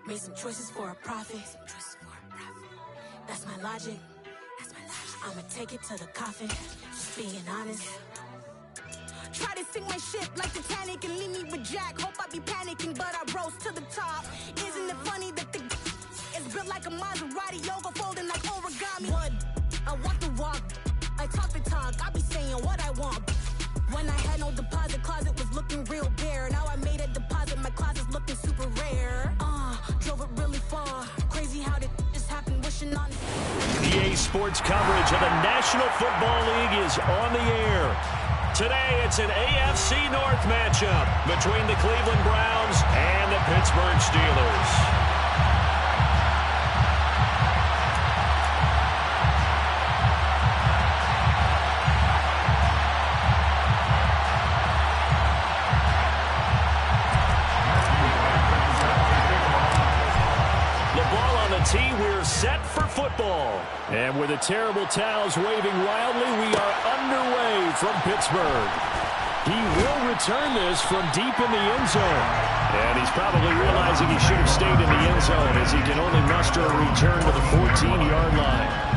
Made some choices for a profit. That's my logic. I'ma take it to the coffin. Just being honest. Try to sink my ship like Titanic and leave me with Jack. Hope I be panicking, but I rose to the top. Isn't it funny that the is built like a Maserati, yoga folding like origami? What? I walk the walk, I talk the talk. I be saying what I want. When I had no deposit, closet was looking real bare. Now I made a deposit, my closet's looking super rare. Drove it really far. Crazy how did this happen, wishing on. EA Sports coverage of the National Football League is on the air. Today, it's an AFC North matchup between the Cleveland Browns and the Pittsburgh Steelers. We're set for football. And with the terrible towels waving wildly, we are underway from Pittsburgh. He will return this from deep in the end zone. And he's probably realizing he should have stayed in the end zone as he can only muster a return to the 14-yard line.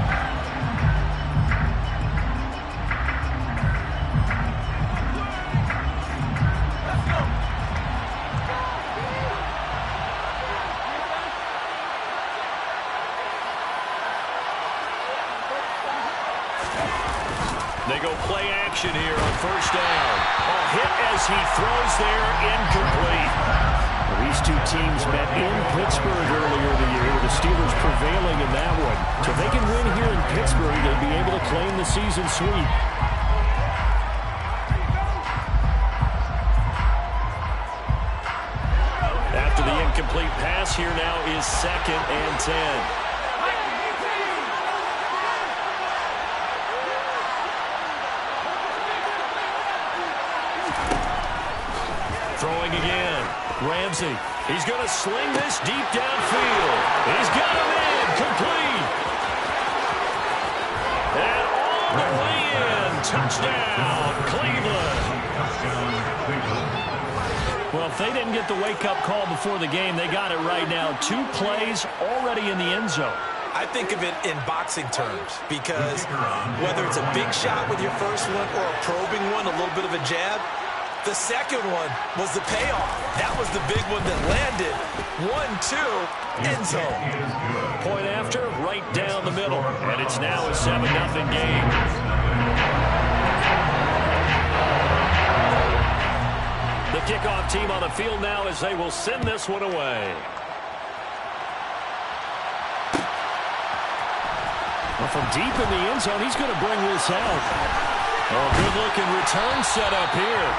They go play action here on first down. A hit as he throws there, incomplete. Well, these two teams met in Pittsburgh earlier in the year, with the Steelers prevailing in that one. So if they can win here in Pittsburgh, they'll be able to claim the season sweep. After the incomplete pass, here now is 2nd and 10. Throwing again. Ramsey. He's going to sling this deep downfield. He's got him in. Complete. And all the way in. Touchdown, Cleveland. Well, if they didn't get the wake-up call before the game, they got it right now. 2 plays already in the end zone. I think of it in boxing terms because whether it's a big shot with your first one or a probing one, a little bit of a jab, the second one was the payoff. That was the big one that landed. 1-2, end zone. Point after, right down the middle. And it's now a 7-0 game. The kickoff team on the field now as they will send this one away. Well, from deep in the end zone, he's going to bring this out. Oh, good-looking return set up here.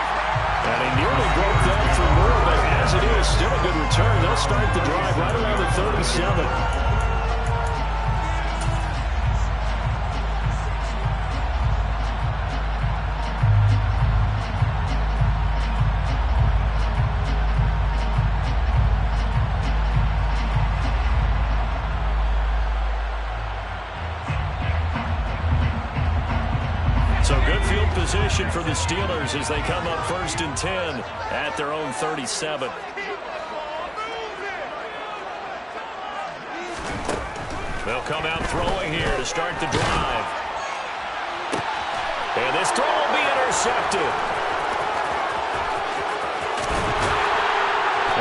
And he nearly broke that for more, but as it is, still a good return. They'll start the drive right around the 37. Position for the Steelers as they come up 1st and 10 at their own 37. They'll come out throwing here to start the drive. And this throw will be intercepted.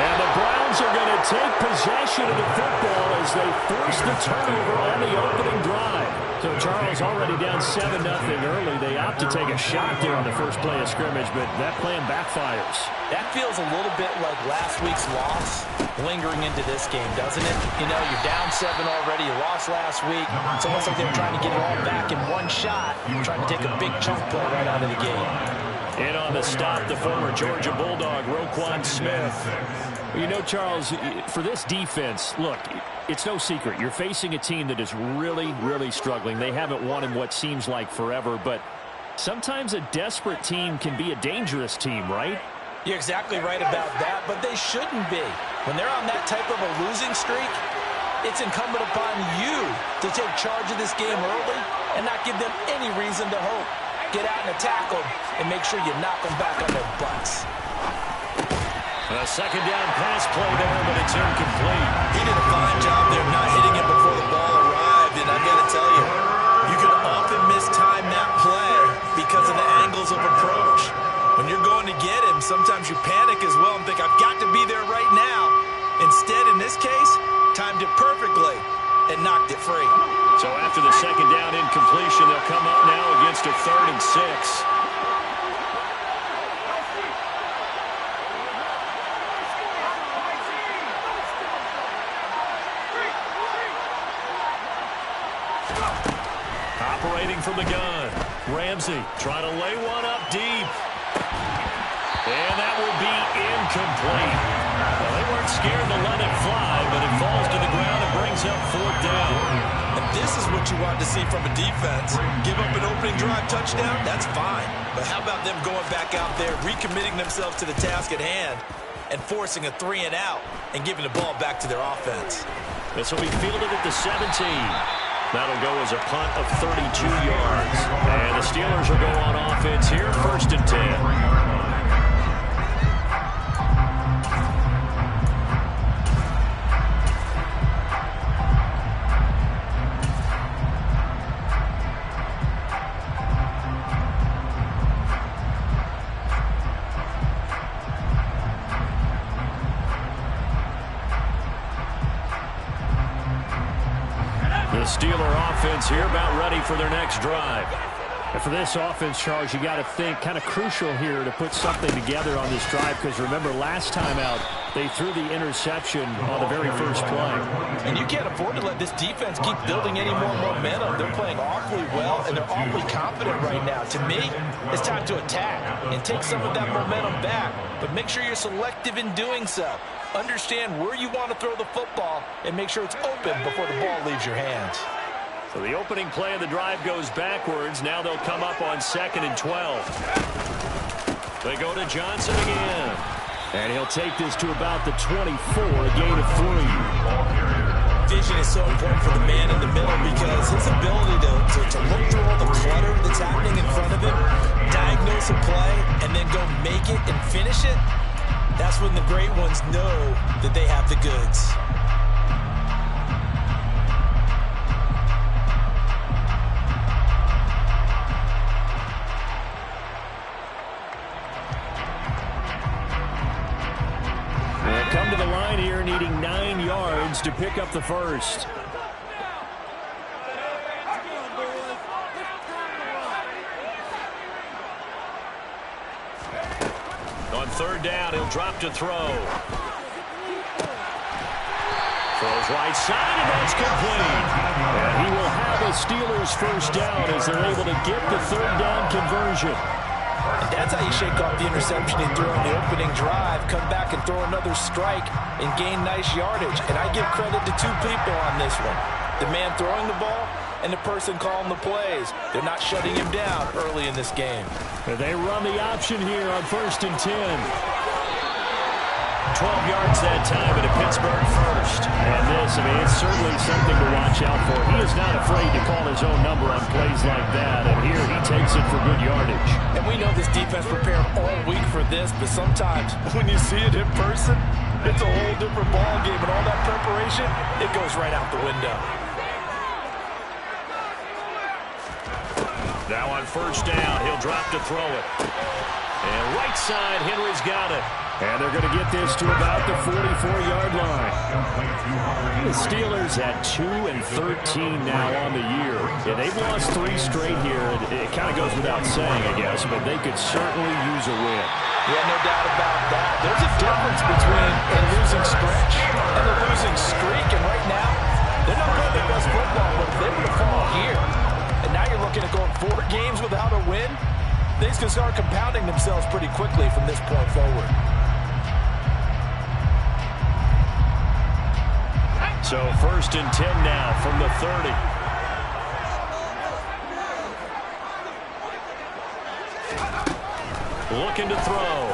And the Browns are going to take possession of the football as they force the turnover on the opening drive. So Charles already down 7-0 early. They opt to take a shot there on the first play of scrimmage, but that plan backfires. That feels a little bit like last week's loss lingering into this game, doesn't it? You know, you're down 7 already. You lost last week. It's almost like they're trying to get it all back in one shot, trying to take a big chunk play right out of the game. In on the stop, the former Georgia Bulldog, Roquan Smith. You know, Charles, for this defense, look, it's no secret. You're facing a team that is really, really struggling. They haven't won in what seems like forever, but sometimes a desperate team can be a dangerous team, right? You're exactly right about that, but they shouldn't be. When they're on that type of a losing streak, it's incumbent upon you to take charge of this game early and not give them any reason to hope. Get out and attack them and make sure you knock them back on their butts. A second down pass play there, but it's incomplete. panic as well and think, I've got to be there right now. Instead, in this case, timed it perfectly and knocked it free. So after the second down incompletion, they'll come up now against a 3rd and 6. Operating from the gun, Ramsey trying to lay one up deep. And that will be incomplete. Well, they weren't scared to let it fly, but it falls to the ground and brings up 4th down. And this is what you want to see from a defense. Give up an opening drive touchdown, that's fine. But how about them going back out there, recommitting themselves to the task at hand, and forcing a 3 and out and giving the ball back to their offense. This will be fielded at the 17. That'll go as a punt of 32 yards. And the Steelers will go on offense here, 1st and 10. Steeler offense here about ready for their next drive. And for this offense, Charles, you got to think kind of crucial here to put something together on this drive, because remember last time out they threw the interception on the very first play. And you can't afford to let this defense keep building any more momentum. They're playing awfully well and they're awfully confident right now. To me, it's time to attack and take some of that momentum back, but make sure you're selective in doing so. Understand where you want to throw the football and make sure it's open before the ball leaves your hands. So the opening play of the drive goes backwards. Now they'll come up on 2nd and 12. They go to Johnson again. And he'll take this to about the 24, a gain of 3. Vision is so important for the man in the middle because his ability to look through all the clutter that's happening in front of him, diagnose a play, and then go make it and finish it, that's when the great ones know that they have the goods. They'll come to the line here needing 9 yards to pick up the first. On 3rd down, he'll drop to throw. Throws right side, and that's complete. And he will have a Steelers first down as they're able to get the 3rd down conversion. And that's how you shake off the interception he threw on the opening drive, come back and throw another strike and gain nice yardage. And I give credit to 2 people on this one. The man throwing the ball and the person calling the plays. They're not shutting him down early in this game. They run the option here on 1st and 10. 12 yards that time at a Pittsburgh first. And this, it's certainly something to watch out for. He is not afraid to call his own number on plays like that. And here he takes it for good yardage. And we know this defense prepared all week for this, but sometimes when you see it in person, it's a whole different ball game. And all that preparation, it goes right out the window. Now on 1st down, he'll drop to throw it. And right side, Henry's got it. And they're going to get this to about the 44-yard line. The Steelers at 2-13 now on the year. Yeah, they've lost 3 straight here. It kind of goes without saying, I guess, but they could certainly use a win. Yeah, no doubt about that. There's a difference between a losing stretch and a losing streak. And right now, they're not playing their best football, but if they were to fall here, and now you're looking at going 4 games without a win, things can start compounding themselves pretty quickly from this point forward. So 1st and 10 now from the 30. Looking to throw.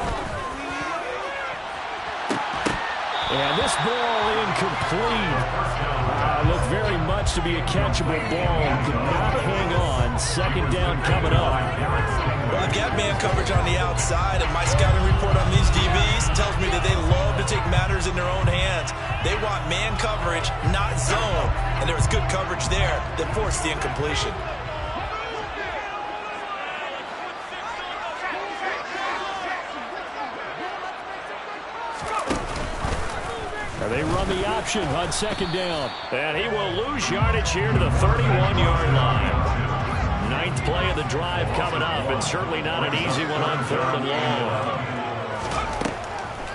And this ball incomplete. Looked very much to be a catchable ball. Could not hang on. 2nd down coming up. Well, I've got man coverage on the outside, and my scouting report on these DBs tells me that they love to take matters in their own hands. They want man coverage, not zone. And there was good coverage there that forced the incompletion. They run the option on second down. And he will lose yardage here to the 31-yard line. Ninth play of the drive coming up, and certainly not an easy one on 3rd and long.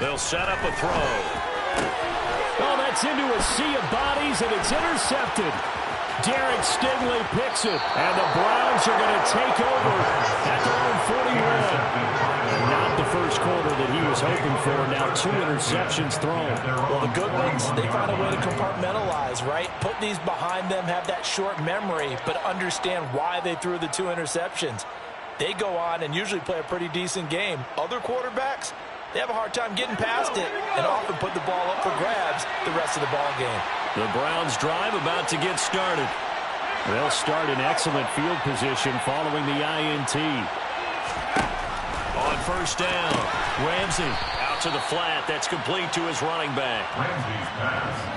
They'll set up a throw. Oh, that's into a sea of bodies, and it's intercepted. Derek Stingley picks it, and the Browns are going to take over at their own 41. Not the first quarter that he was hoping for. Now 2 interceptions thrown. Well, the good ones, they find a way to compartmentalize, right? Put these behind them, have that short memory, but understand why they threw the 2 interceptions. They go on and usually play a pretty decent game. Other quarterbacks, they have a hard time getting past it and often put the ball up for grabs the rest of the ball game. The Browns drive about to get started. They'll start in excellent field position following the INT. On first down, Ramsey out to the flat. That's complete to his running back.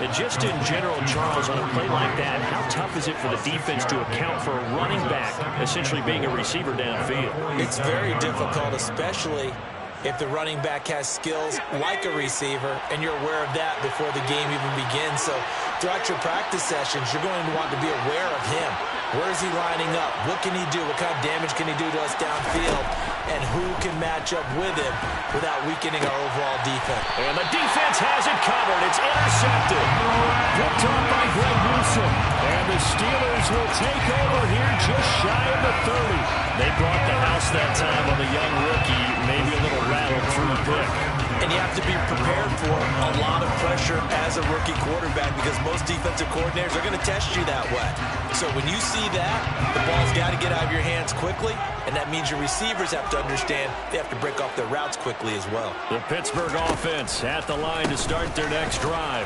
And just in general, Charles, on a play like that, how tough is it for the defense to account for a running back essentially being a receiver downfield? It's very difficult, especially if the running back has skills like a receiver, and you're aware of that before the game even begins. So throughout your practice sessions, you're going to want to be aware of him. Where is he lining up? What can he do? What kind of damage can he do to us downfield? And who can match up with him without weakening our overall defense? And the defense has it covered. It's intercepted. Picked up by Greg Newsom. And the Steelers will take over here just shy of the 30. They brought the house that time on the young rookie. Maybe a little rattled through pick. And you have to be prepared for a lot of pressure as a rookie quarterback because most defensive coordinators are going to test you that way. So when you see that, the ball's got to get out of your hands quickly, and that means your receivers have to understand they have to break off their routes quickly as well. The Pittsburgh offense at the line to start their next drive.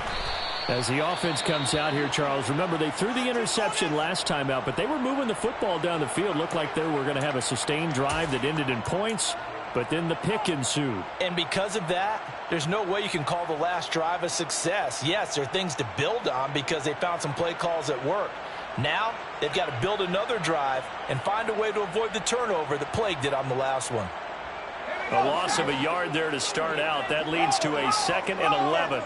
As the offense comes out here, Charles, remember they threw the interception last time out, but they were moving the football down the field. Looked like they were going to have a sustained drive that ended in points, but then the pick ensued. And because of that, there's no way you can call the last drive a success. Yes, there are things to build on because they found some play calls that work. Now, they've got to build another drive and find a way to avoid the turnover that plagued it on the last one. A loss of a yard there to start out. That leads to a 2nd and 11.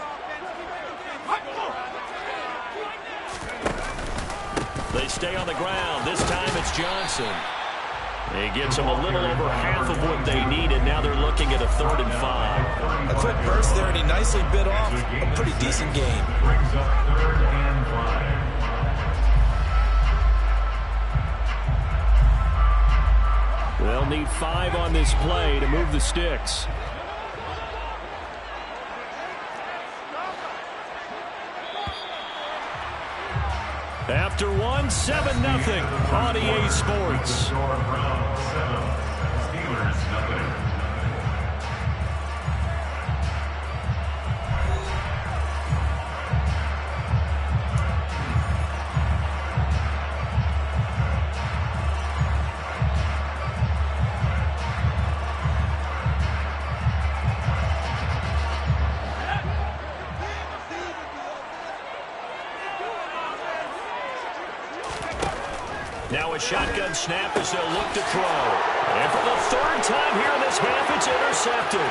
They stay on the ground. This time it's Johnson. He gets them a little over half of what they needed. Now they're looking at a 3rd and 5. A quick burst there, and he nicely bit off a pretty decent game. They'll need 5 on this play to move the sticks. After 1, 7-0 on EA Sports. Now a shotgun snap as they'll look to throw. And for the 3rd time here in this half, it's intercepted.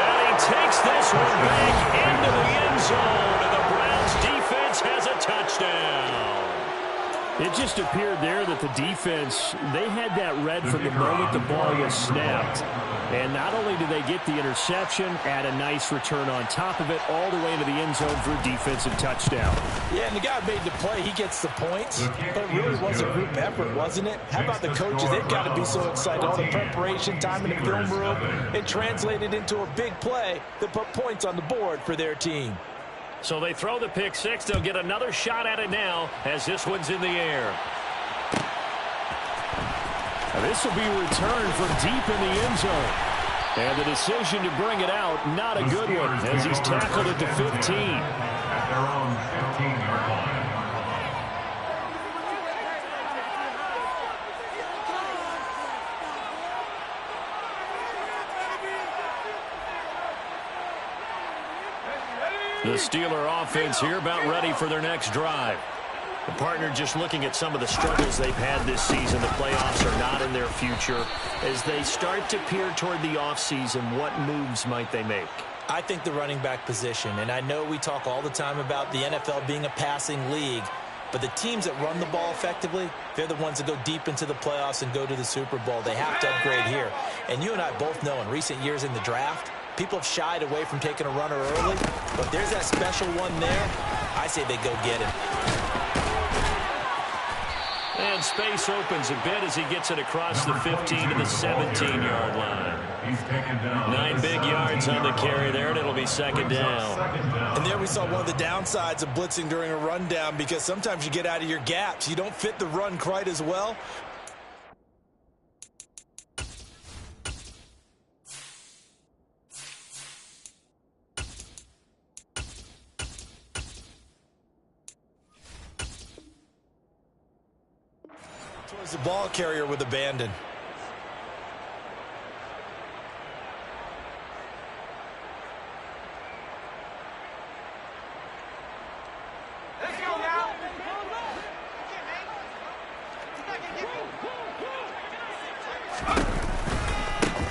And he takes this one back into the end zone, and the Browns defense has a touchdown. It just appeared there that the defense, they had that read from the moment the ball was snapped. And not only did they get the interception, add a nice return on top of it, all the way into the end zone for a defensive touchdown. Yeah, and the guy made the play. He gets the points. But it really was a group effort, wasn't it? How about the coaches? They've got to be so excited. All the preparation time in the film room, it translated into a big play that put points on the board for their team. So they throw the pick 6. They'll get another shot at it now as this one's in the air. Now this will be returned from deep in the end zone. And the decision to bring it out, not a good one, as he's tackled at the 15. At their own 15-yard line. The Steeler offense here about ready for their next drive. The partner just looking at some of the struggles they've had this season. The playoffs are not in their future. As they start to peer toward the offseason, what moves might they make? I think the running back position, and I know we talk all the time about the NFL being a passing league, but the teams that run the ball effectively, they're the ones that go deep into the playoffs and go to the Super Bowl. They have to upgrade here. And you and I both know in recent years in the draft, people have shied away from taking a runner early, but there's that special one there. I say they go get him. And space opens a bit as he gets it across the 15 to the 17-yard line. 9 big yards on the carry there, and it'll be second down. And there we saw one of the downsides of blitzing during a rundown, because sometimes you get out of your gaps. You don't fit the run quite as well. Towards the ball carrier with abandon.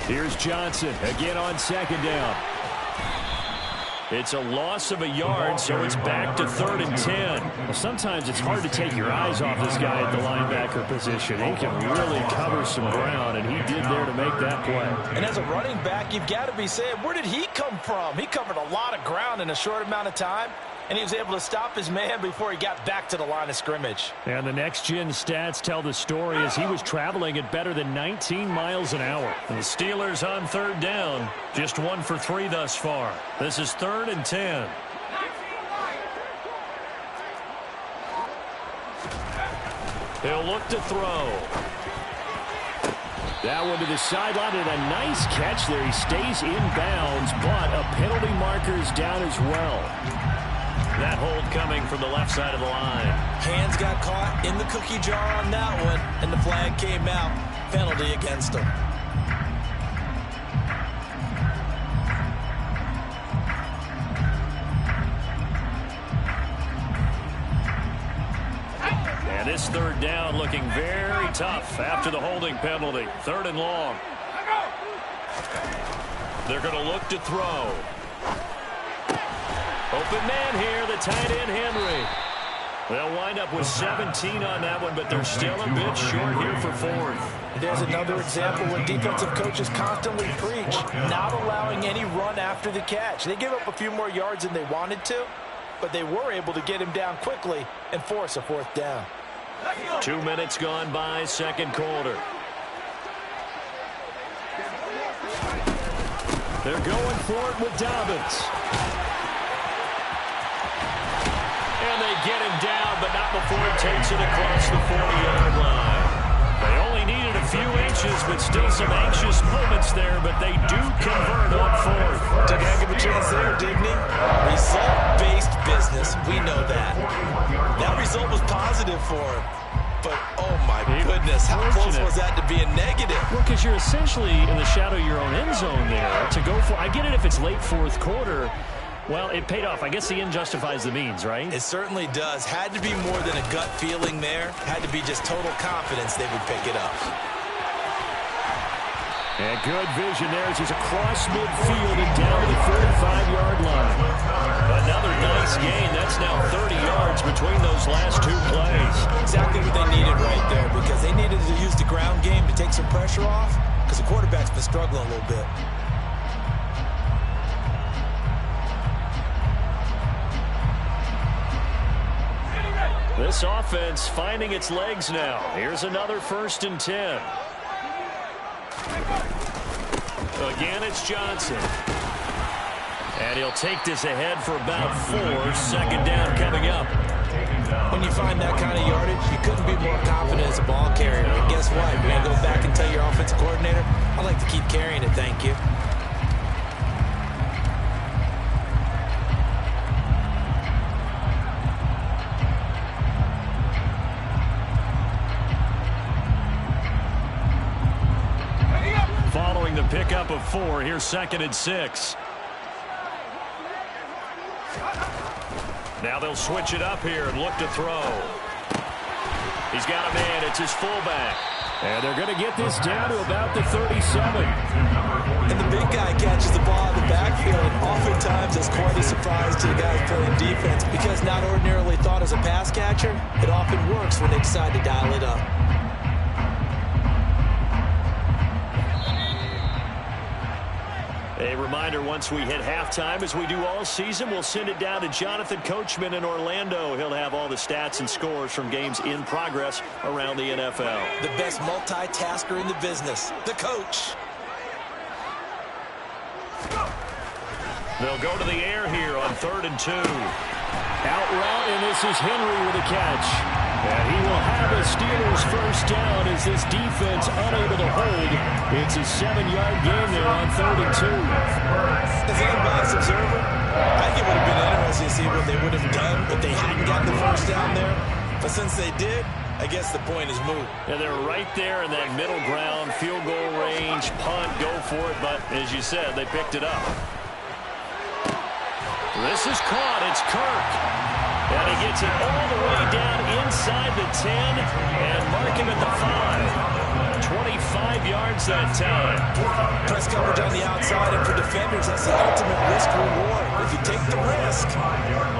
Here's Johnson again on second down. It's a loss of a yard, so it's back to 3rd and 10. Well, sometimes it's hard to take your eyes off this guy at the linebacker position. He can really cover some ground, and he did there to make that play. And as a running back, you've got to be saying, where did he come from? He covered a lot of ground in a short amount of time, and he was able to stop his man before he got back to the line of scrimmage. And the next-gen stats tell the story as he was traveling at better than 19 miles an hour. The Steelers on 3rd down, just 1 for 3 thus far. This is 3rd and 10. He'll look to throw. That one to the sideline, and a nice catch there. He stays in bounds, but a penalty marker's down as well. That hold coming from the left side of the line. Hands got caught in the cookie jar on that one, and the flag came out. Penalty against him. And this 3rd down looking very tough after the holding penalty. 3rd and long. They're going to look to throw. Open man here, the tight end, Henry. They'll wind up with 17 on that one, but they're still a bit short here for 4th. There's another example when defensive coaches constantly preach not allowing any run after the catch. They give up a few more yards than they wanted to, but they were able to get him down quickly and force a 4th down. 2 minutes gone by, 2nd quarter. They're going for it with Dobbins. And they get him down, but not before he takes it across the 40-yard line. They only needed a few inches, but still some anxious moments there, but they do convert on 4th. Took a heck of a chance there, didn't he? Result-based business, we know that. That result was positive for him. But, oh my goodness, how close was that to being negative? Well, because you're essentially in the shadow of your own end zone there to go for. I get it if it's late 4th quarter. Well, it paid off. I guess the end justifies the means, right? It certainly does. Had to be more than a gut feeling there. Had to be just total confidence they would pick it up. And good vision there as he's across midfield and down to the 45-yard line. Another nice gain. That's now 30 yards between those last 2 plays. Exactly what they needed right there, because they needed to use the ground game to take some pressure off, because the quarterback's been struggling a little bit. This offense finding its legs now. Here's another 1st and 10. Again, it's Johnson. And he'll take this ahead for about 4. 2nd down coming up. When you find that kind of yardage, you couldn't be more confident as a ball carrier. And guess what? You're going to go back and tell your offensive coordinator, I'd like to keep carrying it, thank you. Following the pickup of 4, here's 2nd and 6. Now they'll switch it up here and look to throw. He's got a man. It's his fullback. And they're going to get this down to about the 37. And the big guy catches the ball in the backfield, and oftentimes it's quite a surprise to the guys playing defense because not ordinarily thought as a pass catcher, it often works when they decide to dial it up. A reminder, once we hit halftime, as we do all season, we'll send it down to Jonathan Coachman in Orlando. He'll have all the stats and scores from games in progress around the NFL. The best multitasker in the business, the coach. They'll go to the air here on 3rd and 2. Out route, and this is Henry with a catch. And he will have a Steelers first down as this defense unable to hold. It's a 7-yard gain there on 3rd and 2. As an unbiased observer, I think it would have been interesting to see what they would have done if they hadn't gotten the first down there. But since they did, I guess the point is moot. And they're right there in that middle ground, field goal range, punt, go for it. But as you said, they picked it up. This is caught. It's Kirk. And he gets it all the way down inside the 10 and mark him at the 5. 25 yards that time. Press coverage on the outside, and for defenders, that's the ultimate risk-reward. If you take the risk,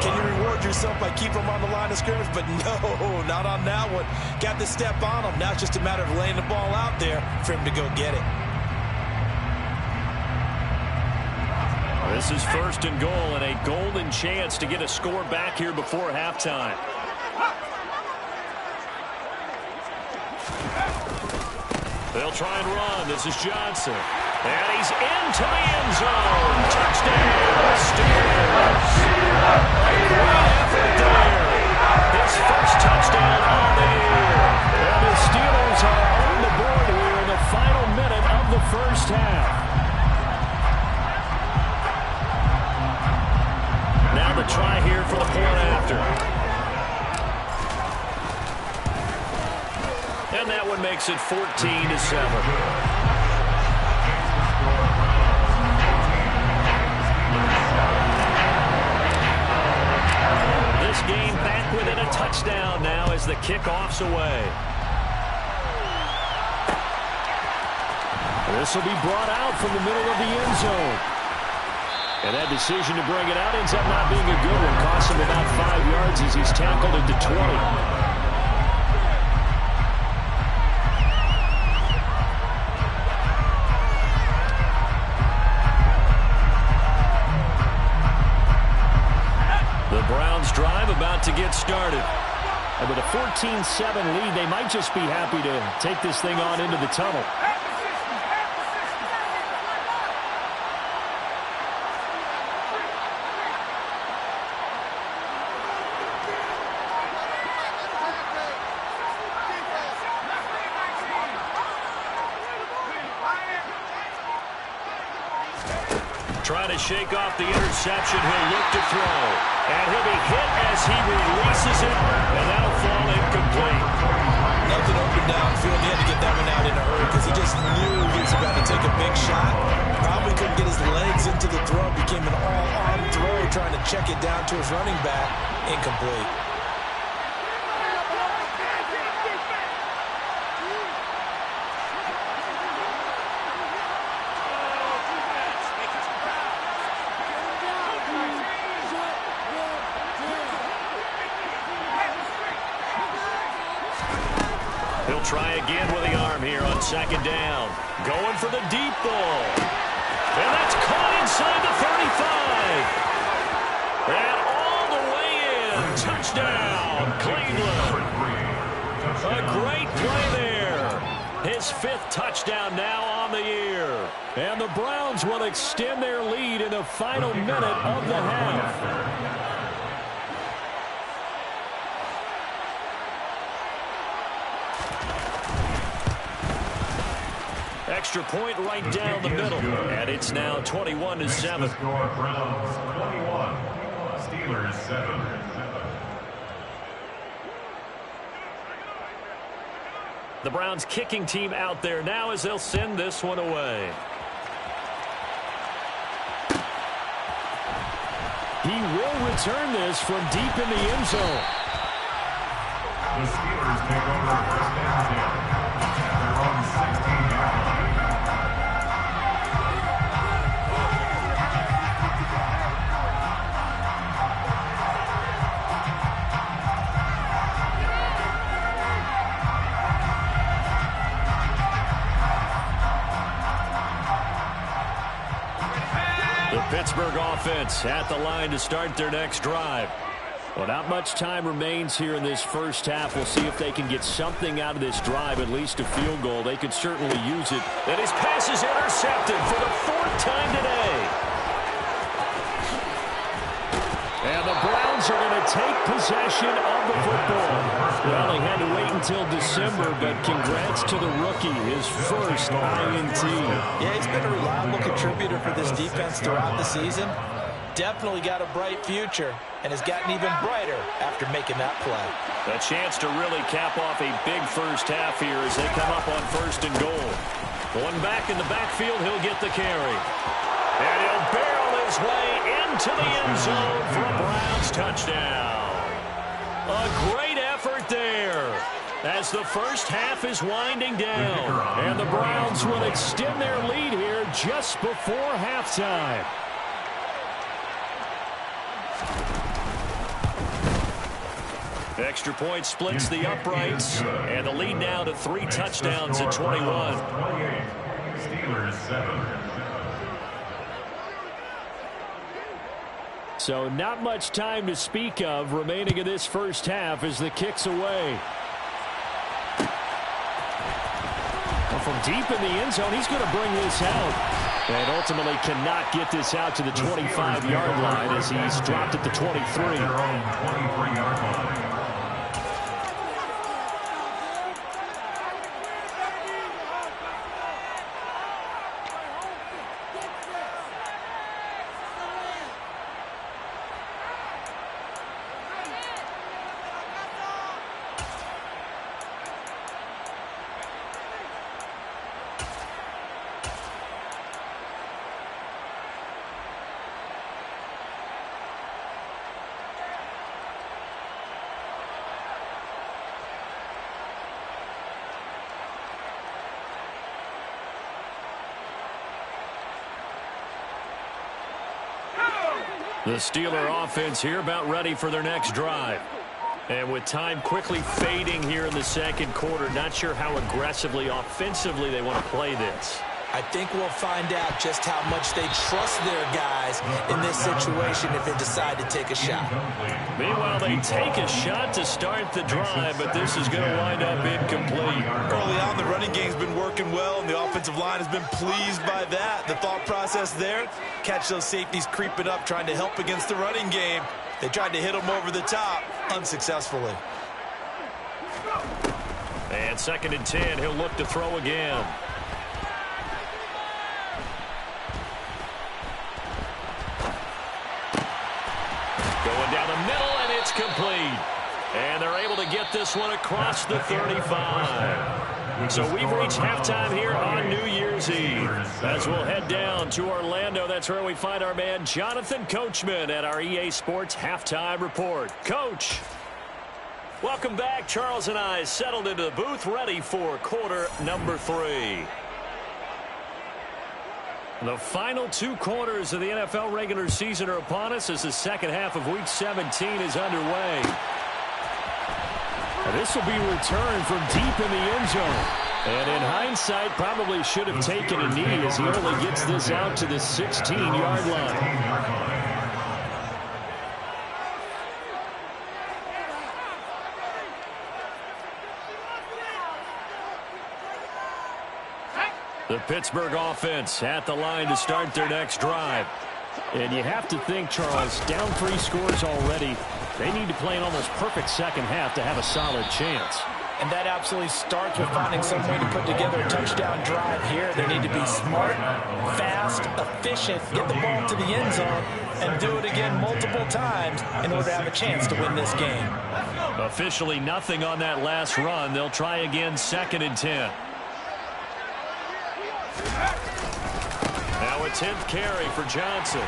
can you reward yourself by keeping them on the line of scrimmage? But no, not on that one. Got the step on him. Now it's just a matter of laying the ball out there for him to go get it. This is 1st and goal and a golden chance to get a score back here before halftime. They'll try and run. This is Johnson. And he's into the end zone. Touchdown, Steelers. A great effort there. His first touchdown on the year. And the Steelers are on the board here in the final minute of the first half. Now the try here for the point after. And that one makes it 14-7. This game back within a touchdown now as the kickoff's away. This will be brought out from the middle of the end zone. And that decision to bring it out ends up not being a good one. Costs him about 5 yards as he's tackled at the 20. The Browns drive about to get started. And with a 14-7 lead, they might just be happy to take this thing on into the tunnel. Trying to shake off the interception. He'll look to throw. And he'll be hit as he releases it. And that'll fall incomplete. Nothing open downfield. He had to get that one out in a hurry because he just knew he was about to take a big shot. Probably couldn't get his legs into the throw. Became an all-arm throw trying to check it down to his running back. Incomplete. He'll try again with the arm here on 2nd down. Going for the deep ball. And that's caught inside the 35. And all the way in. Touchdown, Cleveland. A great play there. His 5th touchdown now on the year. And the Browns will extend their lead in the final minute of the half. Extra point right down the middle. And it's now 21-7. Browns 21, Steelers 7. The Browns kicking team out there now as they'll send this one away. He will return this from deep in the end zone. The Steelers take over first down here. Pittsburgh offense at the line to start their next drive. Well, not much time remains here in this first half. We'll see if they can get something out of this drive, at least a field goal. They could certainly use it. And his pass is intercepted for the fourth time today. And the Browns are going to take possession of the football. Well, he had to wait until December, but congrats to the rookie, his first INT. Yeah, he's been a reliable contributor for this defense throughout the season. Definitely got a bright future and has gotten even brighter after making that play. A chance to really cap off a big first half here as they come up on 1st and goal. Going back in the backfield, he'll get the carry. And he'll barrel his way into the end zone for a Browns touchdown. A great effort there as the first half is winding down. And the Browns will extend their lead here just before halftime. Extra point splits the uprights, and the lead now to 3 touchdowns at 21. 28. Steelers 7. So not much time to speak of remaining in this first half as the kick's away. Well, from deep in the end zone, he's going to bring this out. And ultimately cannot get this out to the 25-yard line as he's dropped at the 23. Their own 23-yard line. The Steeler offense here about ready for their next drive. And with time quickly fading here in the second quarter, not sure how aggressively, offensively they want to play this. I think we'll find out just how much they trust their guys in this situation if they decide to take a shot. Meanwhile, they take a shot to start the drive, but this is going to wind up incomplete. Early on, the running game's been working well, and the offensive line has been pleased by that. The thought process there, catch those safeties creeping up, trying to help against the running game. They tried to hit them over the top, unsuccessfully. And 2nd and 10, he'll look to throw again. Going down the middle, and it's complete. And they're able to get this one across the 35. So we've reached halftime here on New Year's Eve. As we'll head down to Orlando, that's where we find our man Jonathan Coachman at our EA Sports Halftime Report. Coach, welcome back. Charles and I settled into the booth, ready for quarter number 3. The final 2 quarters of the NFL regular season are upon us as the second half of Week 17 is underway. And this will be returned from deep in the end zone. And in hindsight, probably should have taken a knee as he only gets this out to the 16-yard line. The Pittsburgh offense at the line to start their next drive. And you have to think, Charles, down 3 scores already. They need to play an almost perfect second half to have a solid chance. And that absolutely starts with finding some way to put together a touchdown drive here. They need to be smart, fast, efficient, get the ball to the end zone, and do it again multiple times in order to have a chance to win this game. Officially nothing on that last run. They'll try again 2nd and 10. Now a 10th carry for Johnson.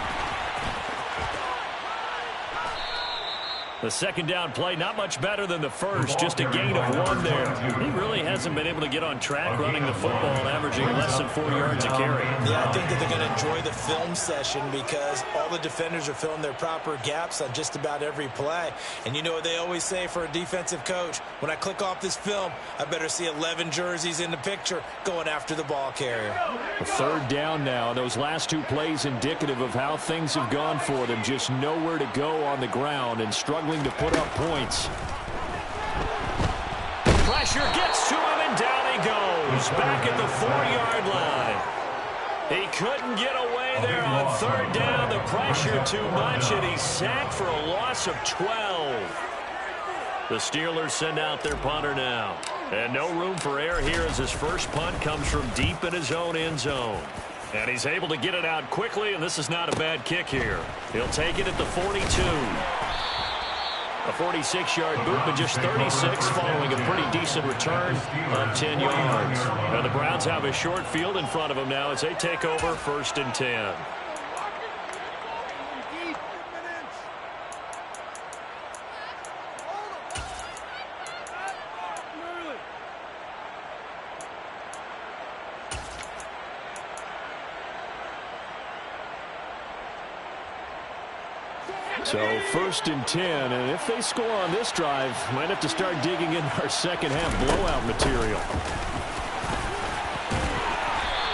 The second down play, not much better than the first, just a gain of 1 there. He really hasn't been able to get on track running the football, averaging less than 4 yards a carry. Yeah, I think that they're going to enjoy the film session because all the defenders are filling their proper gaps on just about every play. And you know what they always say for a defensive coach? When I click off this film, I better see 11 jerseys in the picture going after the ball carrier. A third down now. Those last 2 plays indicative of how things have gone for them. Just nowhere to go on the ground and struggling to put up points. Pressure gets to him, and down he goes. Back at the 4-yard line. He couldn't get away there on third down. The pressure too much, and he's sacked for a loss of 12. The Steelers send out their punter now. And no room for error here as his first punt comes from deep in his own end zone. And he's able to get it out quickly, and this is not a bad kick here. He'll take it at the 42. A 46-yard boot, but just 36 following a pretty decent return of 10 yards. Now the Browns have a short field in front of them now as they take over 1st and 10. So 1st and 10, and if they score on this drive, might have to start digging in our second half blowout material.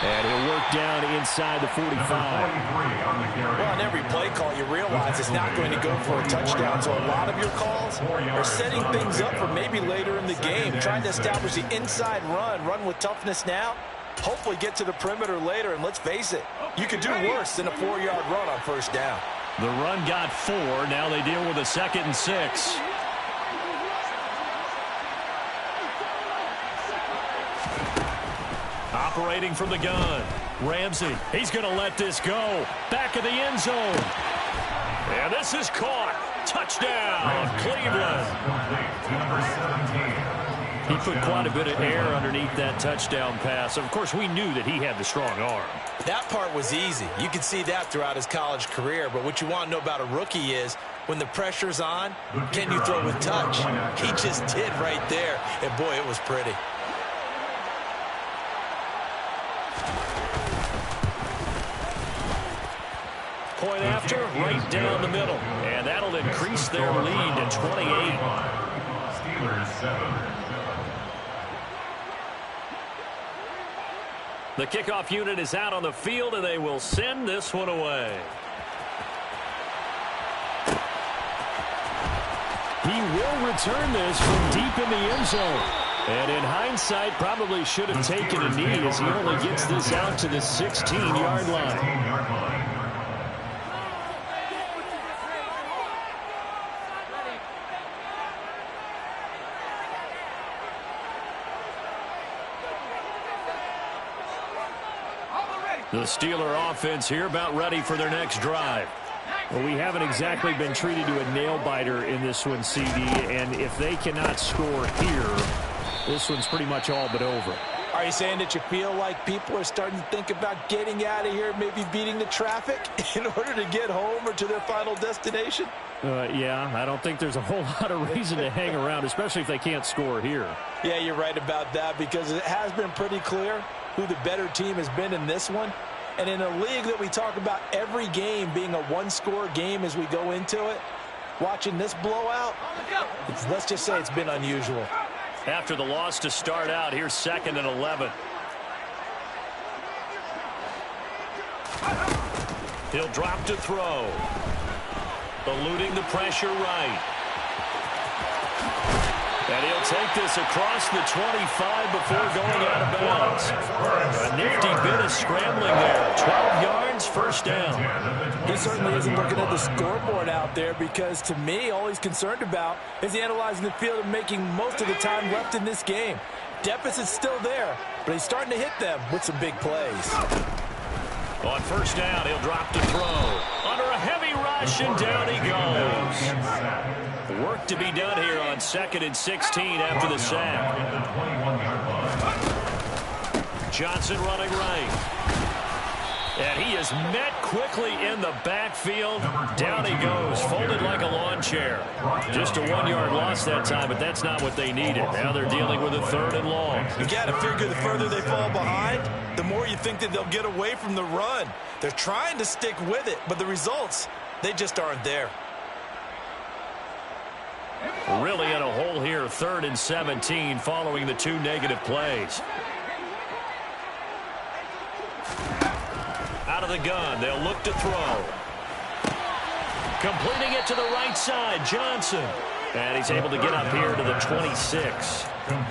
And he'll work down inside the 45. Well, on every play call, you realize it's not going to go for a touchdown. So a lot of your calls are setting things up for maybe later in the game, trying to establish the inside run with toughness now, hopefully get to the perimeter later. And let's face it, you could do worse than a 4-yard run on first down. The run got 4. Now they deal with a 2nd and 6. Operating from the gun. Ramsey, he's going to let this go. Back of the end zone. And this is caught. Touchdown, Cleveland. He put quite a bit of air underneath that touchdown pass. Of course, we knew that he had the strong arm. That part was easy. You could see that throughout his college career. But what you want to know about a rookie is when the pressure's on, can you throw with touch? He just did right there. And, boy, it was pretty. Point after, right down the middle. And that'll increase their lead to 28. Steelers 7. The kickoff unit is out on the field, and they will send this one away. He will return this from deep in the end zone. And in hindsight, probably should have taken a knee as he only gets this out to the 16-yard line. The Steeler offense here about ready for their next drive. Well, we haven't exactly been treated to a nail-biter in this one, CD, and if they cannot score here, this one's pretty much all but over. Are you saying that you feel like people are starting to think about getting out of here, maybe beating the traffic in order to get home or to their final destination? Yeah, I don't think there's a whole lot of reason to hang around, especially if they can't score here. Yeah, you're right about that because it has been pretty clear who the better team has been in this one. And in a league that we talk about every game being a one-score game as we go into it, watching this blowout, let's just say it's been unusual. After the loss to start out, here's 2nd and 11. He'll drop to throw. Eluding the pressure right. And he'll take this across the 25 before going out of bounds. A nifty bit of scrambling there. 12 yards, first down. He certainly isn't looking at the scoreboard out there because, to me, all he's concerned about is analyzing the field and making most of the time left in this game. Deficit's still there, but he's starting to hit them with some big plays. On first down, he'll drop to throw. Under a heavy rush, and down he goes. Work to be done here on 2nd and 16 after the sack. Johnson running right. And he is met quickly in the backfield. Down he goes, folded like a lawn chair. Just a 1-yard loss that time, but that's not what they needed. Now they're dealing with a 3rd and long. You got to figure the further they fall behind, the more you think that they'll get away from the run. They're trying to stick with it, but the results, they just aren't there. Really in a hole here, 3rd and 17 following the 2 negative plays. Out of the gun, they'll look to throw. Completing it to the right side, Johnson. And he's able to get up here to the 26.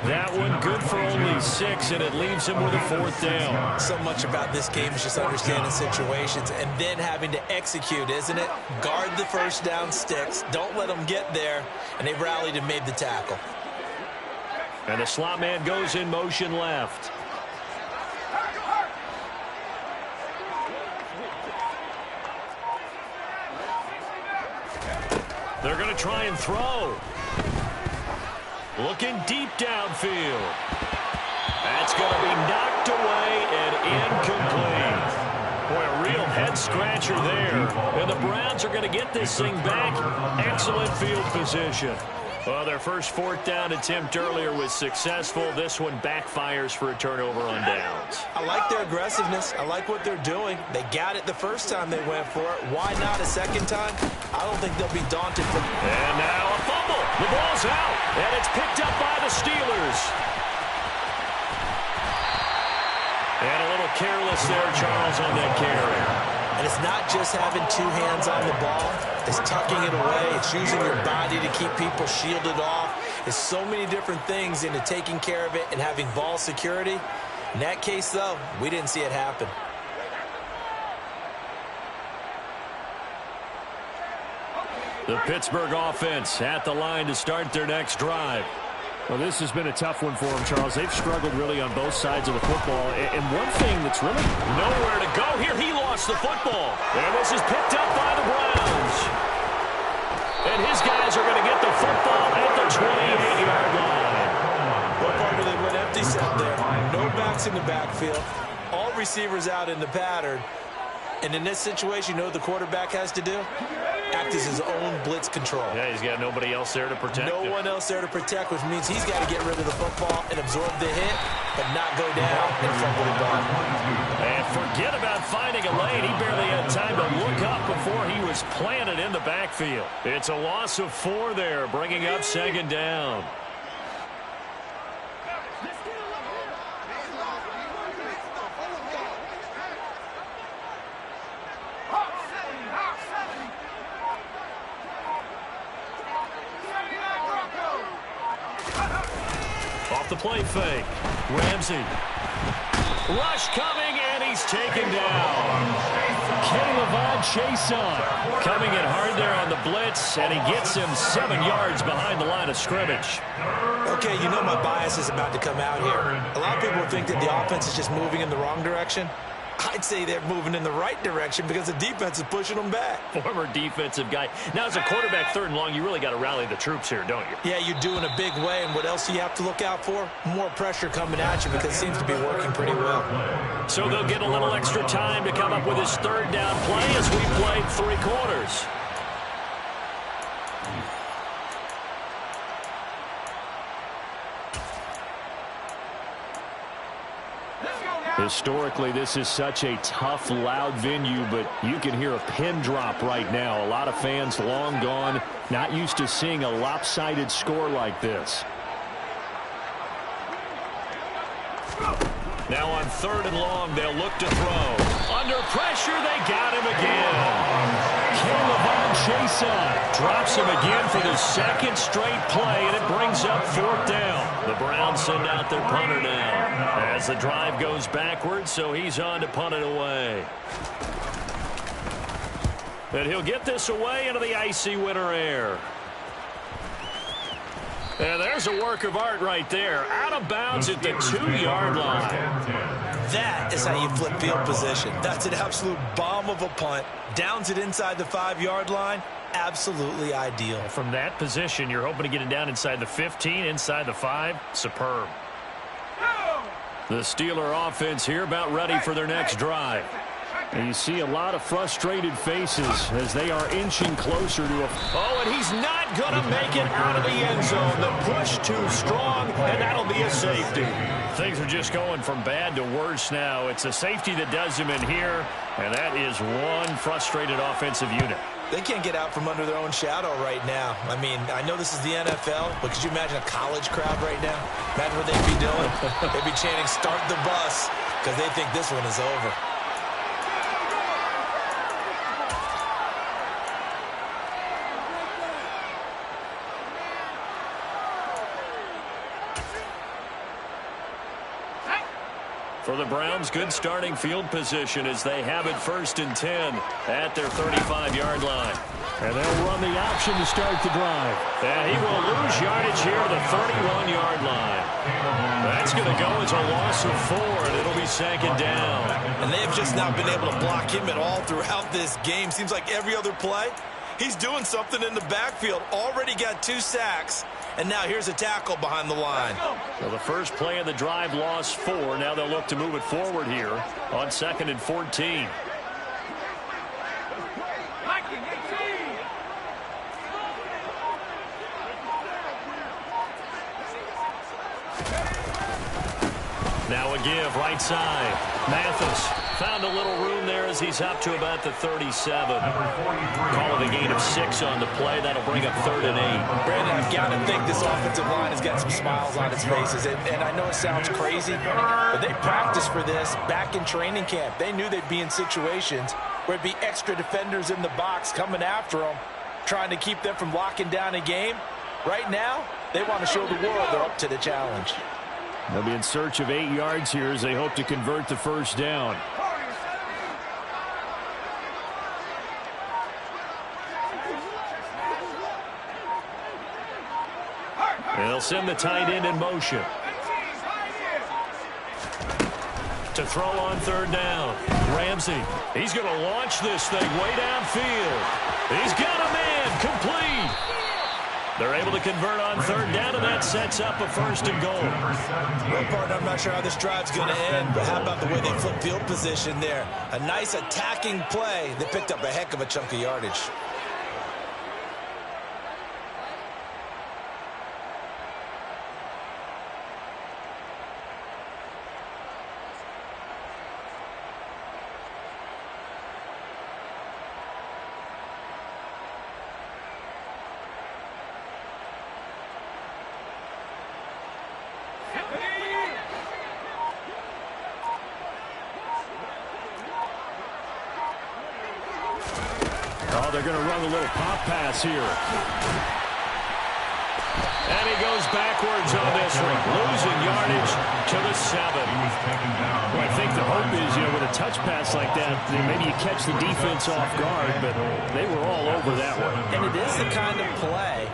That one good for only 6, and it leaves him with a 4th down. So much about this game is just understanding situations and then having to execute, isn't it? Guard the first down sticks. Don't let them get there. And they rallied and made the tackle. And the slot man goes in motion left. They're going to try and throw. Looking deep downfield. That's going to be knocked away and incomplete. Boy, a real head-scratcher there. And the Browns are going to get this thing back. Excellent field position. Well, their first 4th down attempt earlier was successful. This one backfires for a turnover on downs. I like their aggressiveness. I like what they're doing. They got it the first time they went for it. Why not a second time? I don't think they'll be daunted from... And now a fumble. The ball's out, and it's picked up by the Steelers. And a little careless there, Charles, on that carry. And it's not just having 2 hands on the ball. It's tucking it away. It's using your body to keep people shielded off. It's so many different things into taking care of it and having ball security. In that case, though, we didn't see it happen. The Pittsburgh offense at the line to start their next drive. Well, this has been a tough one for them, Charles. They've struggled really on both sides of the football. And one thing that's really... Nowhere to go here. He lost the football. And this is picked up by the Browns. And his guys are going to get the football at the 28-yard line. Well, Parker, they went empty set there. No backs in the backfield. All receivers out in the pattern. And in this situation, you know what the quarterback has to do? Act as his own blitz control. Yeah, he's got nobody else there to protect him. No one else there to protect, which means he's got to get rid of the football and absorb the hit, but not go down and fumble the ball. And forget about finding a lane. He barely had time to look up before he was planted in the backfield. It's a loss of 4 there, bringing up 2nd down. Off the play fake. Ramsey. Rush coming, and he's taken down. K'Lavon Chaisson coming in hard there on the blitz, and he gets him 7 yards behind the line of scrimmage. Okay, you know my bias is about to come out here. A lot of people think that the offense is just moving in the wrong direction. I'd say they're moving in the right direction because the defense is pushing them back. Former defensive guy. Now, as a quarterback 3rd and long, you really got to rally the troops here, don't you? Yeah, you do in a big way. And what else do you have to look out for? More pressure coming at you because it seems to be working pretty well. So they'll get a little extra time to come up with his 3rd down play as we played 3 quarters. Historically, this is such a tough, loud venue, but you can hear a pin drop right now. A lot of fans long gone, not used to seeing a lopsided score like this. Now on 3rd and long, they'll look to throw. Under pressure, they got him again. K'Lavon Chaisson drops him again for the 2nd straight play, and it brings up 4th down. The Browns send out their punter now as the drive goes backwards, so he's on to punt it away. And he'll get this away into the icy winter air. And there's a work of art right there. Out of bounds at the 2-yard line. That is how you flip field position. That's an absolute bomb of a punt. Downs it inside the 5-yard line. Absolutely ideal. From that position, you're hoping to get it down inside the 15, inside the 5. Superb. The Steeler offense here about ready for their next drive. And you see a lot of frustrated faces as they are inching closer to a... Oh, and he's not going to make it out of the end zone. The push too strong, and that'll be a safety. Things are just going from bad to worse now. It's a safety that does him in here, and that is one frustrated offensive unit. They can't get out from under their own shadow right now. I mean, I know this is the NFL, but could you imagine a college crowd right now? Imagine what they'd be doing. They'd be chanting, "Start the bus," because they think this one is over. For the Browns, good starting field position as they have it 1st and 10 at their 35-yard line. And they'll run the option to start the drive. And he will lose yardage here to the 31-yard line. That's going to go as a loss of 4, and it'll be 2nd down. And they've just not been able to block him at all throughout this game. Seems like every other play, he's doing something in the backfield. Already got 2 sacks. And now here's a tackle behind the line. Well, the first play of the drive lost 4. Now they'll look to move it forward here on 2nd and 14. Now a give right side. Mathis found a little room there as he's up to about the 37. Call it a gain of 6 on the play. That'll bring up 3rd and 8. Brandon, you've got to think this offensive line has got some smiles on its faces. And I know it sounds crazy, but they practiced for this back in training camp. They knew they'd be in situations where it'd be extra defenders in the box coming after them, trying to keep them from locking down a game. Right now, they want to show the world they're up to the challenge. They'll be in search of 8 yards here as they hope to convert the first down. And they'll send the tight end in motion. To throw on 3rd down. Ramsey, he's going to launch this thing way downfield. He's got a man, complete. They're able to convert on 3rd down, and that sets up a 1st and goal. Well, partner, I'm not sure how this drive's going to end, but how about the way they flip field position there? A nice attacking play that picked up a heck of a chunk of yardage. Oh, they're going to run a little pop pass here. And he goes backwards on this one, losing yardage to the 7. Well, I think the hope is, with a touch pass like that, maybe you catch the defense off guard, but they were all over that one. And it is the kind of play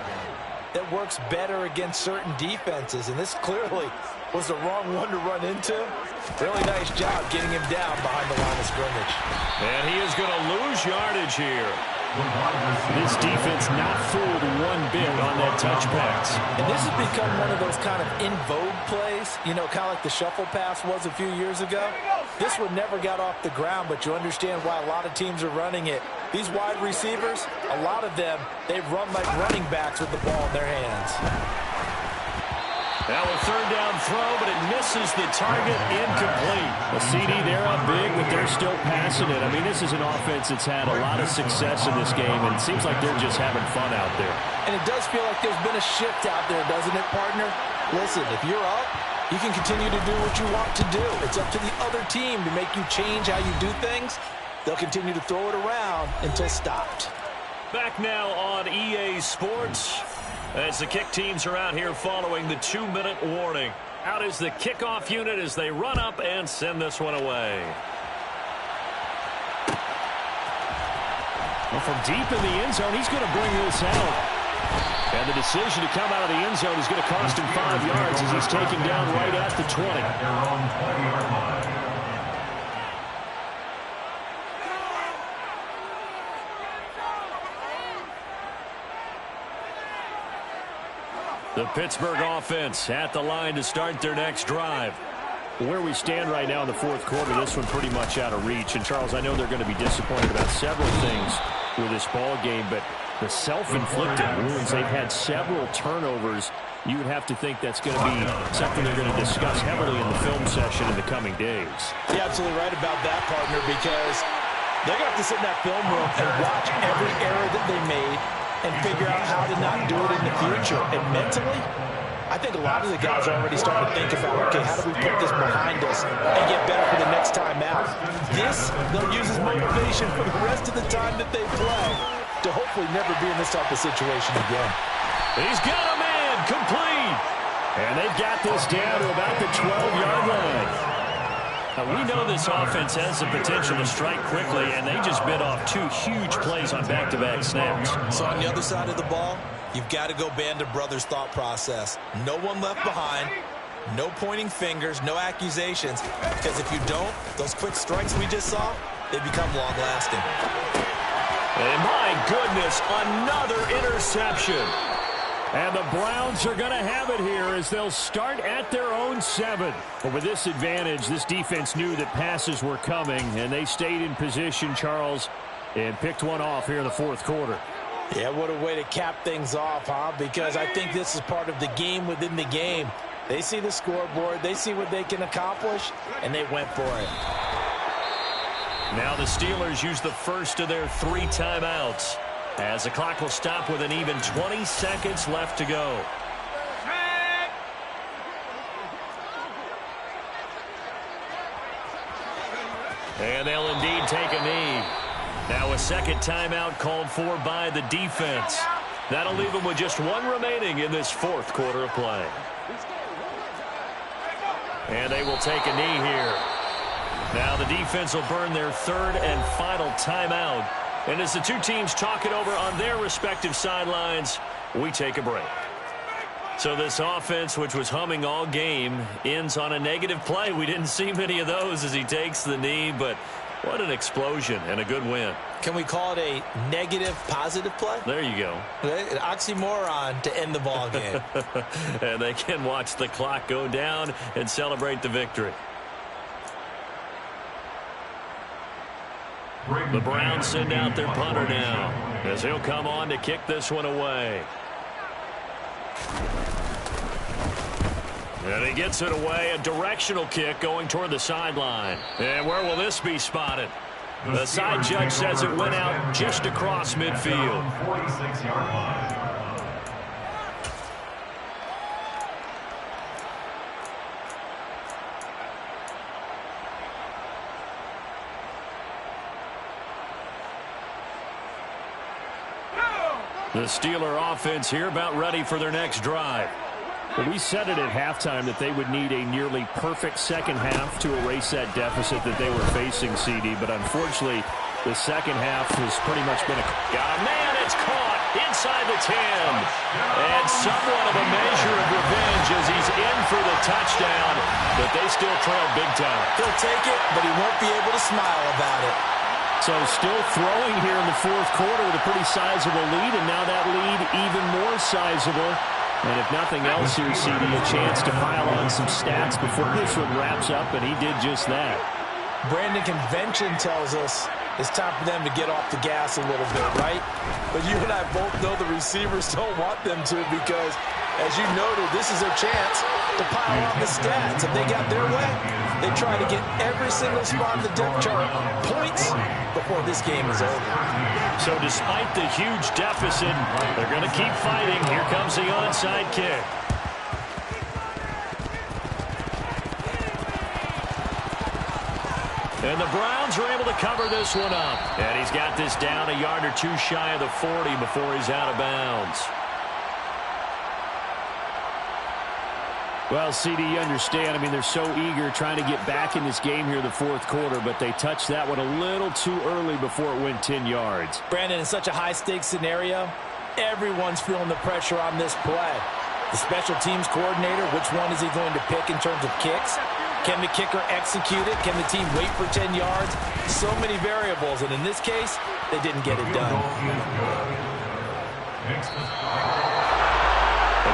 that works better against certain defenses, and this clearly was the wrong one to run into. Really nice job getting him down behind the line of scrimmage. And he is going to lose yardage here. This defense not fooled one bit on that touch pass. And this has become one of those kind of in vogue plays, kind of like the shuffle pass was a few years ago. This one never got off the ground, but you understand why a lot of teams are running it. These wide receivers, a lot of them, they run like running backs with the ball in their hands. Now a 3rd down throw, but it misses the target, incomplete. A CD, they're up big, but they're still passing it. I mean, this is an offense that's had a lot of success in this game, and it seems like they're just having fun out there. And it does feel like there's been a shift out there, doesn't it, partner? Listen, if you're up, you can continue to do what you want to do. It's up to the other team to make you change how you do things. They'll continue to throw it around until stopped. Back now on EA Sports as the kick teams are out here following the 2-minute warning. Out is the kickoff unit as they run up and send this one away. Well, from deep in the end zone, he's going to bring this out. And the decision to come out of the end zone is going to cost him 5 yards as he's taken down right at the 20. The Pittsburgh offense at the line to start their next drive. Where we stand right now in the fourth quarter, this one pretty much out of reach. And, Charles, I know they're going to be disappointed about several things with this ball game, but the self-inflicted wounds, they've had several turnovers. You would have to think that's going to be something they're going to discuss heavily in the film session in the coming days. You're absolutely right about that, partner, because they're going to have to sit in that film room and watch every error that they made and figure out how to not do it in the future. And mentally, I think a lot of the guys are already starting to think about, okay, how do we put this behind us and get better for the next time out? This, they'll use as motivation for the rest of the time that they play to hopefully never be in this type of situation again. He's got a man complete. And they've got this down to about the 12-yard line. Now, we know this offense has the potential to strike quickly, and they just bit off two huge plays on back-to-back snaps. So on the other side of the ball, you've got to go Band of Brothers thought process. No one left behind, no pointing fingers, no accusations, because if you don't, those quick strikes we just saw, they become long-lasting. And my goodness, another interception. And the Browns are going to have it here as they'll start at their own 7. But with this advantage, this defense knew that passes were coming, and they stayed in position, Charles, and picked one off here in the fourth quarter. Yeah, what a way to cap things off, huh? Because I think this is part of the game within the game. They see the scoreboard, they see what they can accomplish, and they went for it. Now the Steelers use the first of their 3 timeouts, as the clock will stop with an even 20 seconds left to go. And they'll indeed take a knee. Now a second timeout called for by the defense. That'll leave them with just 1 remaining in this fourth quarter of play. And they will take a knee here. Now the defense will burn their 3rd and final timeout. And as the two teams talk it over on their respective sidelines, we take a break. So this offense, which was humming all game, ends on a negative play. We didn't see many of those as he takes the knee, but what an explosion and a good win. Can we call it a negative positive play? There you go. An oxymoron to end the ball game. And they can watch the clock go down and celebrate the victory. The Browns send out their punter now as he'll come on to kick this one away. And he gets it away, a directional kick going toward the sideline. And where will this be spotted? The side judge says it went out just across midfield. 46-yard line. The Steeler offense here about ready for their next drive. Well, we said it at halftime that they would need a nearly perfect second half to erase that deficit that they were facing, CD. But unfortunately, the second half has pretty much been a... man, it's caught inside the 10. And somewhat of a measure of revenge as he's in for the touchdown. But they still trail big time. He'll take it, but he won't be able to smile about it. So still throwing here in the fourth quarter with a pretty sizable lead, and now that lead even more sizable. And if nothing else here, CD, a chance to pile on some stats before this one wraps up, and he did just that. Brandon, convention tells us it's time for them to get off the gas a little bit, right? But you and I both know the receivers don't want them to because, as you noted, this is their chance to pile on the stats. If they got their way, they try to get every single spot in the depth chart points before this game is over. So despite the huge deficit, they're going to keep fighting. Here comes the onside kick. And the Browns are able to cover this one up. And he's got this down a yard or 2 shy of the 40 before he's out of bounds. Well, CD, you understand. I mean, they're so eager trying to get back in this game here in the fourth quarter, but they touched that one a little too early before it went 10 yards. Brandon, in such a high-stakes scenario, everyone's feeling the pressure on this play. The special teams coordinator, which one is he going to pick in terms of kicks? Can the kicker execute it? Can the team wait for 10 yards? So many variables, and in this case, they didn't get it done.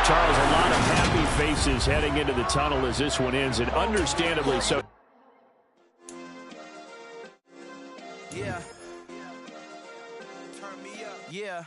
Charles, a lot of happy faces heading into the tunnel as this one ends, and understandably so. Yeah. Turn me up. Yeah.